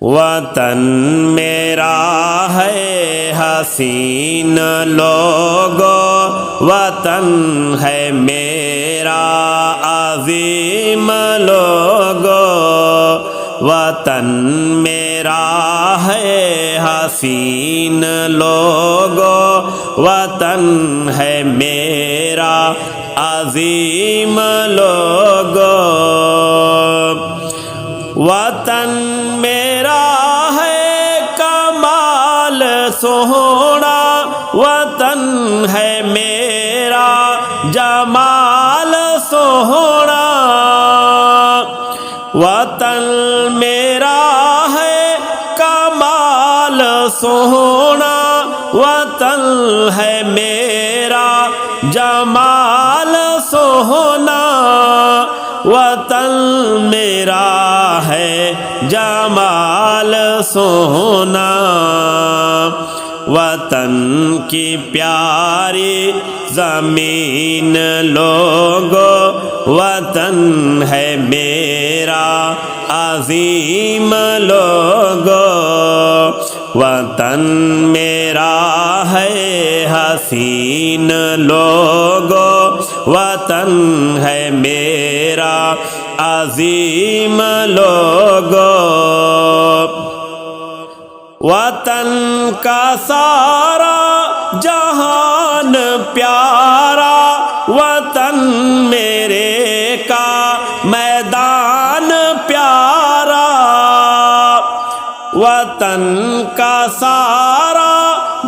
وطن میرا ہے حسین لوگو، وطن ہے میرا عظیم لوگو، وطن میرا ہے حسین لوگو، وطن ہے میرا عظیم لوگو، وطن میرا ہے کمال سوہنا، وطن ہے میرا جمال سوہنا، وطن میرا ہے کمال سوہنا، وطن ہے میرا جمال سوہنا، وطن میرا ہے جمال سوہنا، وطن کی پیاری زمین لوگو، وطن ہے میرا عظیم لوگو، وطن میرا ہے حسین لوگو، وطن ہے میرا عظیم لوگو، وطن کا سارا جہان پیارا، وطن میرے کا میدان پیارا، وطن کا سارا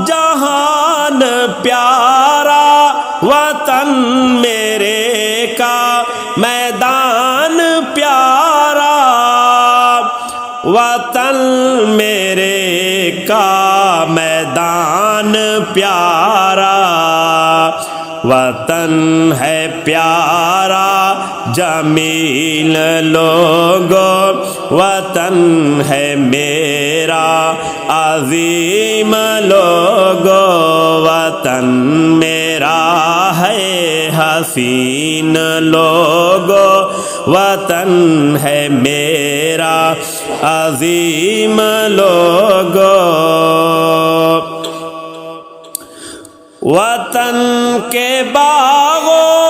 جہان پیارا، وطن میرے کا میدان پیارا، وطن میرے کا میدان پیارا، وطن ہے پیارا جمیل لوگو، وطن ہے میرا عظیم لوگو، وطن میرا ہے حسین لوگو، وطن ہے میرا عظیم لوگو، وطن کے باغوں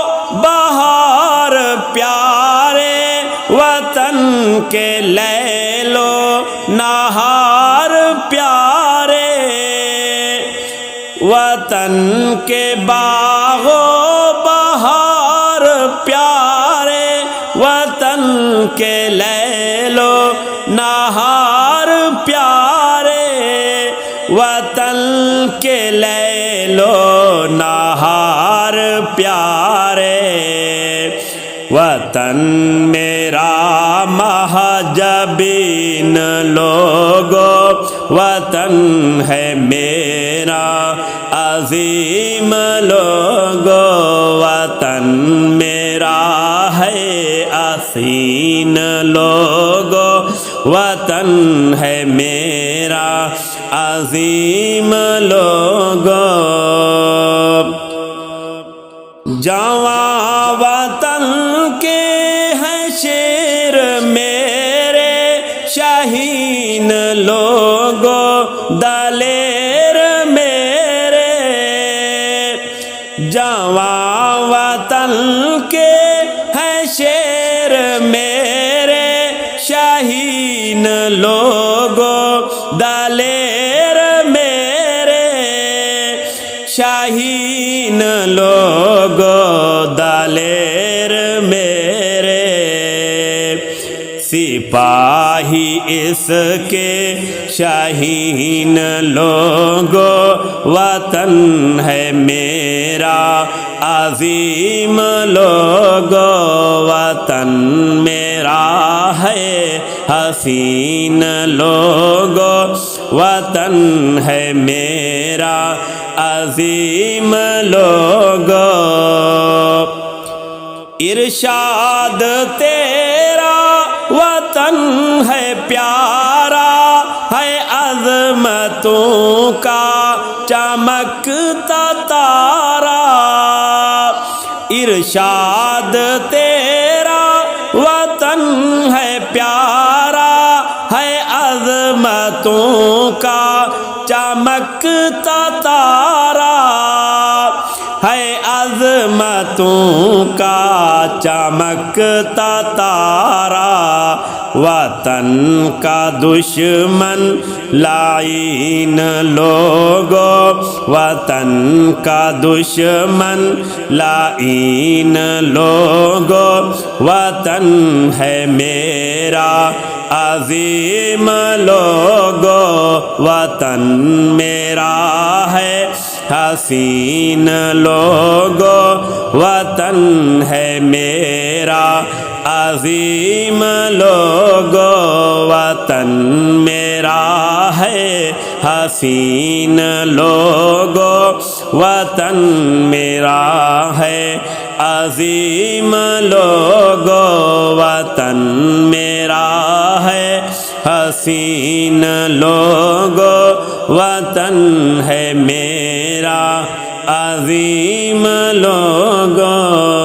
بہار پیارے، وطن کے لیلو نہار پیارے، وطن کے باغوں بہار پیارے، وطن کے لیلو نہار پیارے، وطن کے لیلو نہار پیارے، وطن میرا مہجبین لوگو، وطن ہے میرا عظیم لوگو، وطن میرا ہے حسین لوگو، وطن ہے میرا عظیم لوگو، جواں وطن کے ہیں شیر میرے شاہین لوگو، دلیر میرے، جواں وطن کے ہیں شیر میرے شاہین لوگو، دلیر میرے، شاہین لوگو دلیر میرے، سپاہی اس کے شاہین لوگو، وطن ہے میرا عظیم لوگو، وطن میرا ہے حسین لوگو، وطن ہے میرا عظیم لوگو، ارشاد تیرا وطن ہے پیارا، ہے عظمتوں کا چمکتا تارا، ارشاد تیرا وطن ہے پیارا، ہے عظمتوں کا چمکتا تارا ہے، عظمتوں کا چمکتا تارا، وطن کا دشمن لعین لوگو، وطن کا دشمن لعین لوگو، وطن ہے میرا عظیم لوگو، وطن میرا ہے حسین لوگو، وطن ہے میرا عظیم لوگو، وطن میرا ہے حسین لوگو، وطن میرا ہے عظیم لوگو، وطن میرا ہے حسین لوگو، وطن ہے میرا عظیم لوگو۔